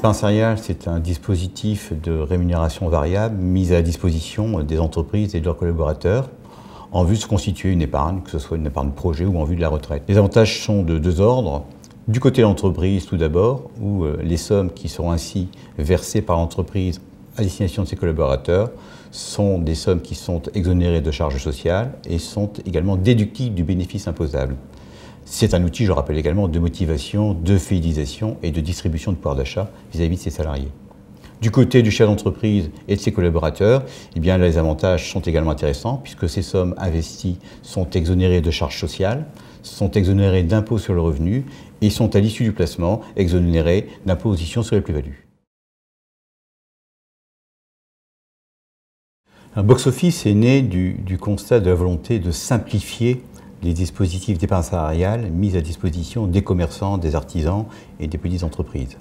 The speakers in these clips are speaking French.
L'épargne salariale, c'est un dispositif de rémunération variable mis à la disposition des entreprises et de leurs collaborateurs en vue de se constituer une épargne, que ce soit une épargne projet ou en vue de la retraite. Les avantages sont de deux ordres. Du côté de l'entreprise, tout d'abord, où les sommes qui seront ainsi versées par l'entreprise à destination de ses collaborateurs sont des sommes qui sont exonérées de charges sociales et sont également déductibles du bénéfice imposable. C'est un outil, je rappelle également, de motivation, de fidélisation et de distribution de pouvoir d'achat vis-à-vis de ses salariés. Du côté du chef d'entreprise et de ses collaborateurs, eh bien, les avantages sont également intéressants puisque ces sommes investies sont exonérées de charges sociales, sont exonérées d'impôts sur le revenu et sont à l'issue du placement exonérées d'imposition sur les plus-values. Box Office est né du constat de la volonté de simplifier les dispositifs d'épargne salariale mis à disposition des commerçants, des artisans et des petites entreprises.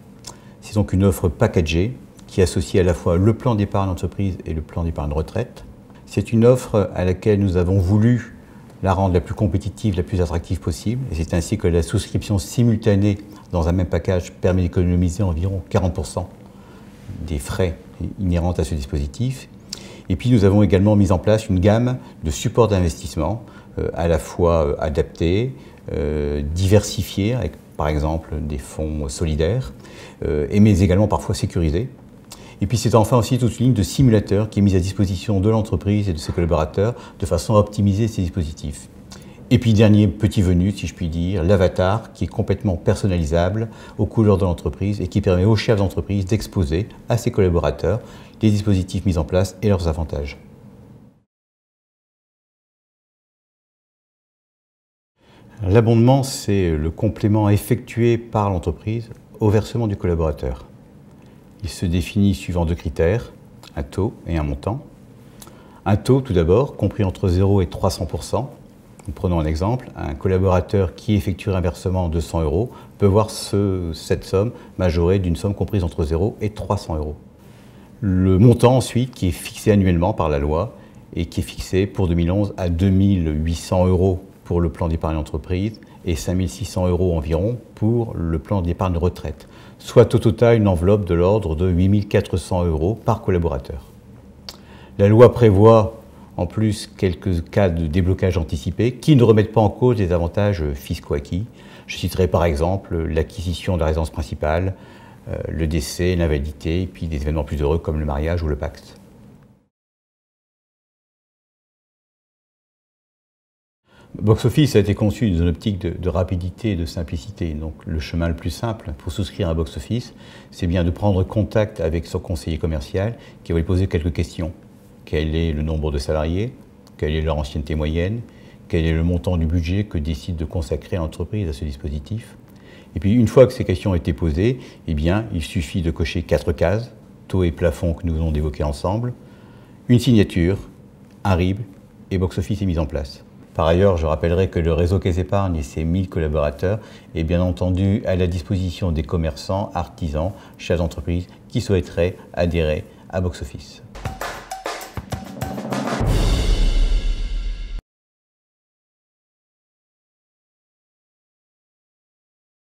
C'est donc une offre packagée qui associe à la fois le plan d'épargne entreprise et le plan d'épargne retraite. C'est une offre à laquelle nous avons voulu la rendre la plus compétitive, la plus attractive possible. Et c'est ainsi que la souscription simultanée dans un même package permet d'économiser environ 40% des frais inhérents à ce dispositif. Et puis nous avons également mis en place une gamme de supports d'investissement à la fois adaptés, diversifiés, avec par exemple des fonds solidaires, mais également parfois sécurisés. Et puis c'est enfin aussi toute une ligne de simulateurs qui est mise à disposition de l'entreprise et de ses collaborateurs de façon à optimiser ces dispositifs. Et puis dernier petit venu, si je puis dire, l'avatar qui est complètement personnalisable aux couleurs de l'entreprise et qui permet au chef d'entreprise d'exposer à ses collaborateurs les dispositifs mis en place et leurs avantages. L'abondement, c'est le complément effectué par l'entreprise au versement du collaborateur. Il se définit suivant deux critères, un taux et un montant. Un taux, tout d'abord, compris entre 0 et 300%. Nous prenons un exemple, un collaborateur qui effectuerait un versement de 100 € peut voir cette somme majorée d'une somme comprise entre 0 et 300 €. Le montant ensuite, qui est fixé annuellement par la loi et qui est fixé pour 2011 à 2 800 € pour le plan d'épargne entreprise et 5 600 € environ pour le plan d'épargne retraite, soit au total une enveloppe de l'ordre de 8 400 € par collaborateur. La loi prévoit en plus quelques cas de déblocage anticipé qui ne remettent pas en cause les avantages fiscaux acquis. Je citerai par exemple l'acquisition de la résidence principale, le décès, l'invalidité, et puis des événements plus heureux comme le mariage ou le pacte. Box Office a été conçu dans une optique de rapidité et de simplicité. Donc le chemin le plus simple pour souscrire à Box Office, c'est bien de prendre contact avec son conseiller commercial qui va lui poser quelques questions. Quel est le nombre de salariés? Quelle est leur ancienneté moyenne? Quel est le montant du budget que décide de consacrer l'entreprise à ce dispositif? Et puis une fois que ces questions ont été posées, eh bien, il suffit de cocher 4 cases, taux et plafond que nous venons d'évoquer ensemble, une signature, un RIB et Box Office est mis en place. Par ailleurs, je rappellerai que le réseau Caisse Épargne et ses 1000 collaborateurs est bien entendu à la disposition des commerçants, artisans, chefs d'entreprise qui souhaiteraient adhérer à Box Office.